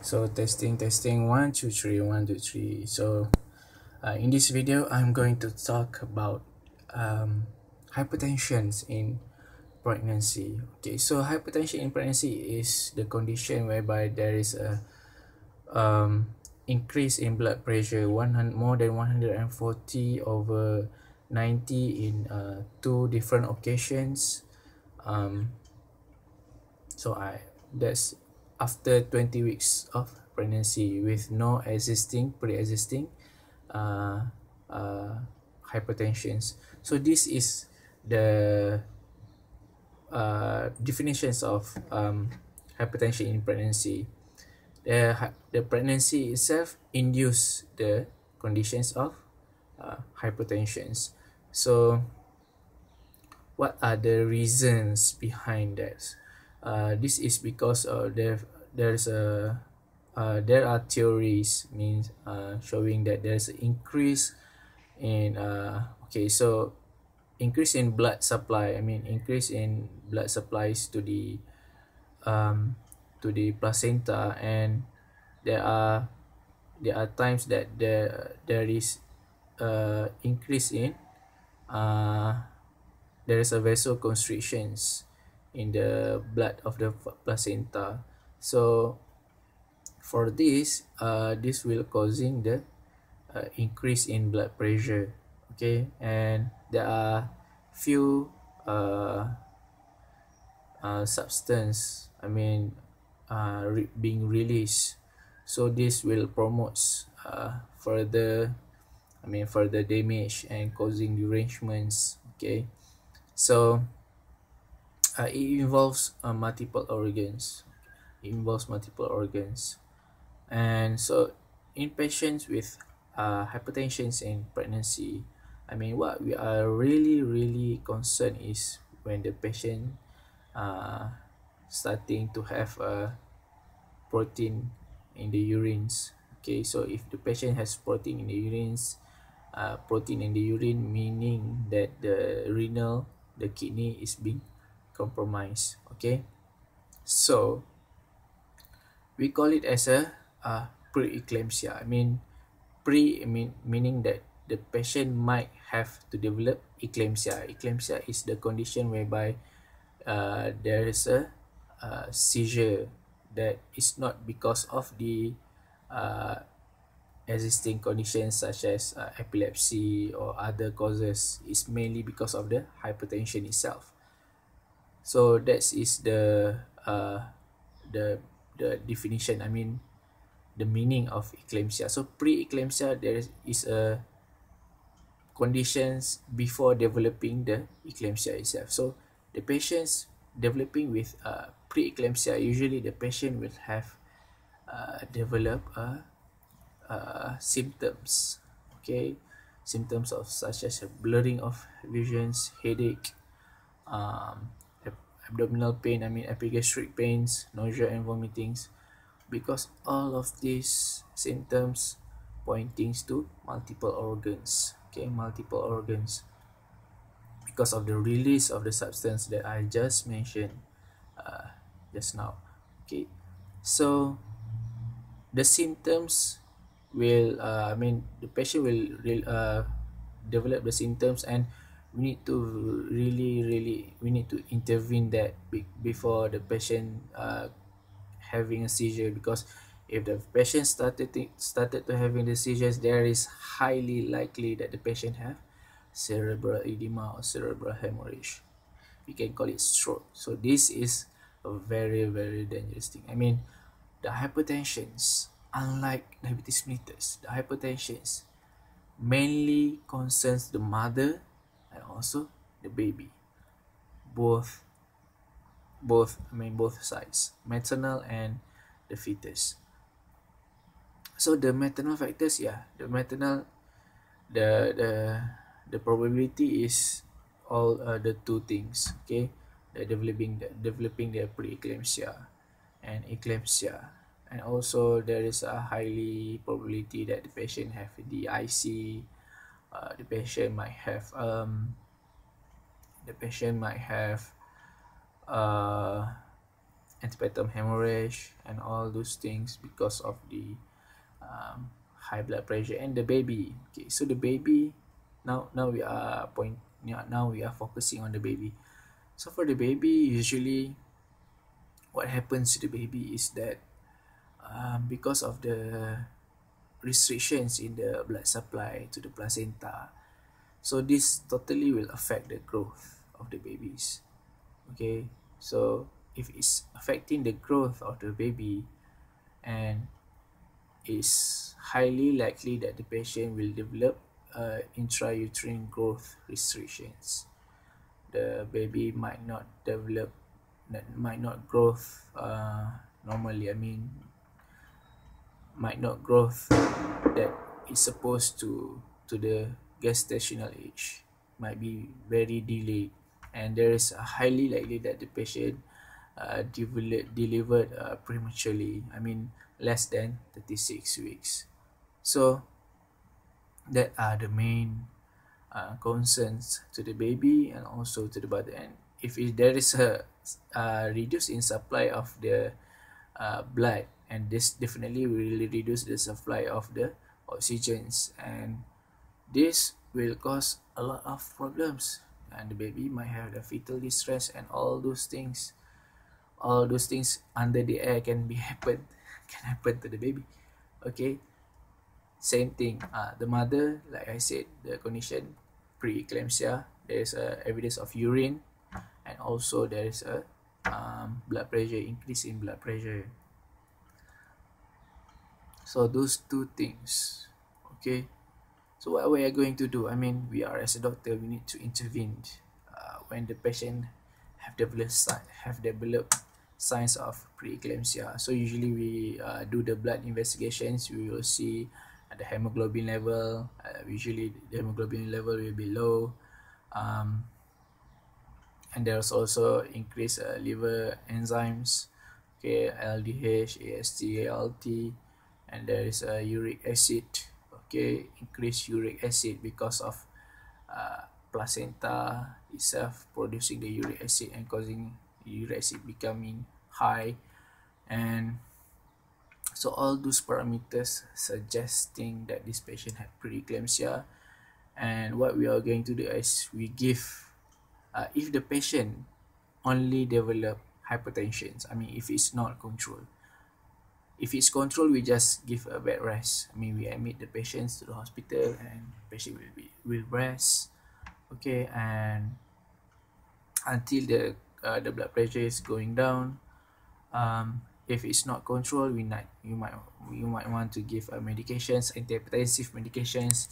So testing 1 2 3 1 2 3. So in this video I'm going to talk about hypertension in pregnancy. Okay, so hypertension in pregnancy is the condition whereby there is a increase in blood pressure more than 140 over 90 in two different occasions. So that's after 20 weeks of pregnancy with no pre-existing uh, uh, hypertensions. So this is the definitions of hypertension in pregnancy. The pregnancy itself induce the conditions of hypertensions. So what are the reasons behind that? This is because there are theories showing that there's an increase in increase in blood supply. Increase in blood supplies to the placenta, and there are times that there is increase in there is a vasoconstrictions in the blood of the placenta. So for this this will causing the increase in blood pressure. Okay, and there are few substance being released, so this will promote further further damage and causing derangements. Okay, so it involves multiple organs. And so in patients with hypertension in pregnancy, what we are really concerned is when the patient starting to have protein in the urines. Okay, so if the patient has protein in the urine, meaning that the kidney is being compromised. Okay, so we call it as a preeclampsia. Meaning that the patient might have to develop eclampsia. Eclampsia is the condition whereby there is a seizure that is not because of the existing conditions such as epilepsy or other causes. It's mainly because of the hypertension itself. So that is the definition, the meaning of eclampsia. So preeclampsia, there is a conditions before developing the eclampsia itself. So the patients developing with preeclampsia, usually the patient will have develop symptoms. Okay, symptoms of such as blurring of visions, headache, abdominal pain, epigastric pains, nausea and vomitings, because all of these symptoms pointing to multiple organs. Okay, multiple organs, because of the release of the substance that I just mentioned just now. Okay, so the symptoms will the patient will develop the symptoms, and we need to we need to intervene that before the patient having a seizure, because if the patient started to having the seizures, there is highly likely that the patient have cerebral edema or cerebral hemorrhage. We can call it stroke. So this is a very dangerous thing. The hypertensions, unlike diabetes mellitus, the hypertensions mainly concerns the mother and also the baby, both sides, maternal and the fetus. So the maternal factors, the probability is all the two things. Okay, the developing the preeclampsia and eclampsia, and also there is a highly probability that the patient have DIC. The patient might have antepartum hemorrhage and all those things because of the um, high blood pressure. And the baby, okay, so the baby, now we are now we are focusing on the baby. So for the baby, usually what happens to the baby is that because of the restrictions in the blood supply to the placenta, so this totally will affect the growth of the babies. Okay, so if it's affecting the growth of the baby, and is highly likely that the patient will develop intrauterine growth restrictions. The baby might not develop, might not growth normally. I mean, might not growth that is supposed to the gestational age. Might be very delayed, and there is a highly likely that the patient delivered prematurely. I mean, less than 36 weeks. So that are the main concerns to the baby and also to the mother. And there is a reduce in supply of the blood, and this definitely will reduce the supply of the oxygens, and this will cause a lot of problems, and the baby might have the fetal distress and all those things under the air can be happen can happen to the baby. Okay, same thing, the mother, like I said, the condition preeclampsia, there is a evidence of urine, and also there is a blood pressure, increase in blood pressure. So those two things. Okay, so what we are going to do, I mean, we are as a doctor, we need to intervene when the patient have developed signs of preeclampsia. So usually we do the blood investigations. We will see the hemoglobin level. Usually the hemoglobin level will be low, and there's also increased liver enzymes, okay, LDH, AST, ALT, and there is a uric acid, okay, increased uric acid because of placenta itself producing the uric acid and causing uric acid becoming high. And so all those parameters suggesting that this patient had preeclampsia. And what we are going to do is we give, if the patient only develop hypertension, I mean, if it's not controlled, if it's controlled, we just give a bed rest. I mean, we admit the patients to the hospital and patient will rest, okay, and until the blood pressure is going down. If it's not controlled, you might want to give medications, antihypertensive medications.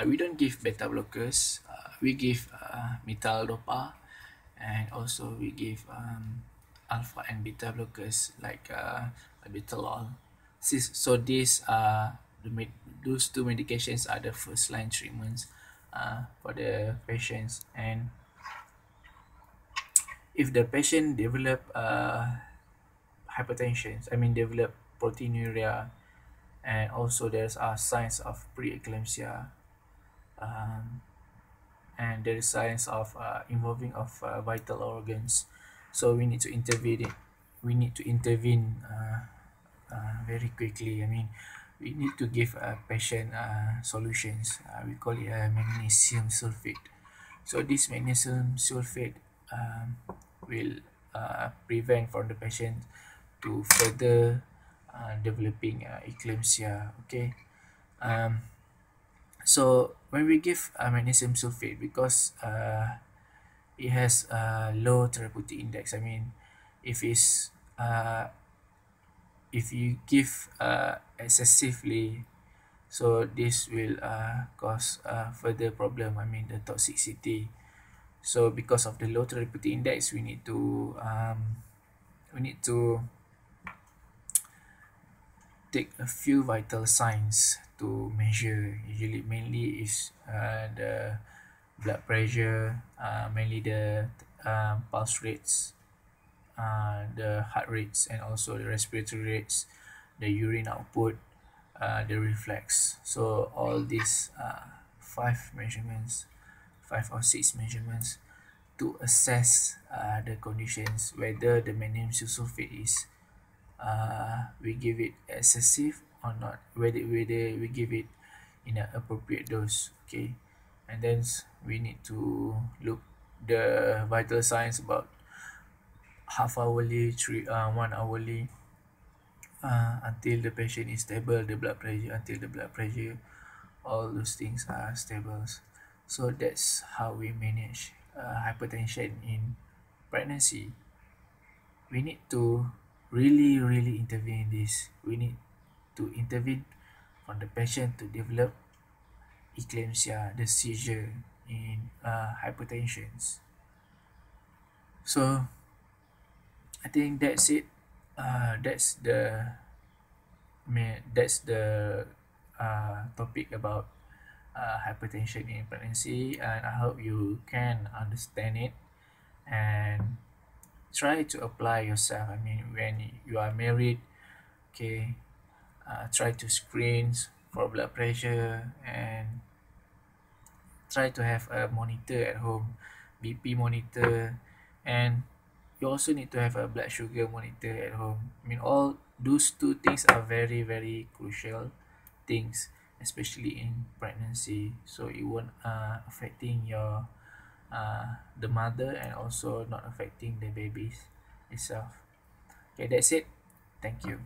We don't give beta blockers. We give methyl dopa, and also we give alpha and beta blockers like albuterol. So these are those two medications are the first line treatments for the patients. And if the patient develop hypertension, I mean develop proteinuria, and also there's signs of preeclampsia, um, and there is signs of involving of vital organs. So we need to intervene. We need to intervene very quickly. I mean, we need to give a patient solutions. We call it magnesium sulfate. So this magnesium sulfate will prevent from the patient to further developing eclampsia. Okay, um, so when we give magnesium sulfate, because it has a low therapeutic index. I mean, if it's if you give excessively, so this will cause further problem. I mean, the toxicity. So because of the low therapeutic index, we need to take a few vital signs to measure. Usually, mainly is the blood pressure, mainly the pulse rates, the heart rates, and also the respiratory rates, the urine output, the reflex. So all these five or six measurements to assess the conditions, whether the magnesium sulfate is we give it excessive or not, whether we give it in an appropriate dose. Okay, and then we need to look the vital signs about half hourly, 1 hourly, until the patient is stable, the blood pressure, until the blood pressure, all those things are stable. So that's how we manage hypertension in pregnancy. We need to really intervene in this. We need to intervene on the patient to develop eclampsia, the seizure in hypertension. So I think that's it. That's the topic about hypertension in pregnancy, and I hope you can understand it and try to apply yourself. I mean, when you are married, okay, try to screen for blood pressure and try to have a monitor at home, BP monitor, and you also need to have a blood sugar monitor at home. I mean, all those two things are very crucial things, especially in pregnancy, so it won't affecting your the mother and also not affecting the babies itself. Okay, that's it. Thank you.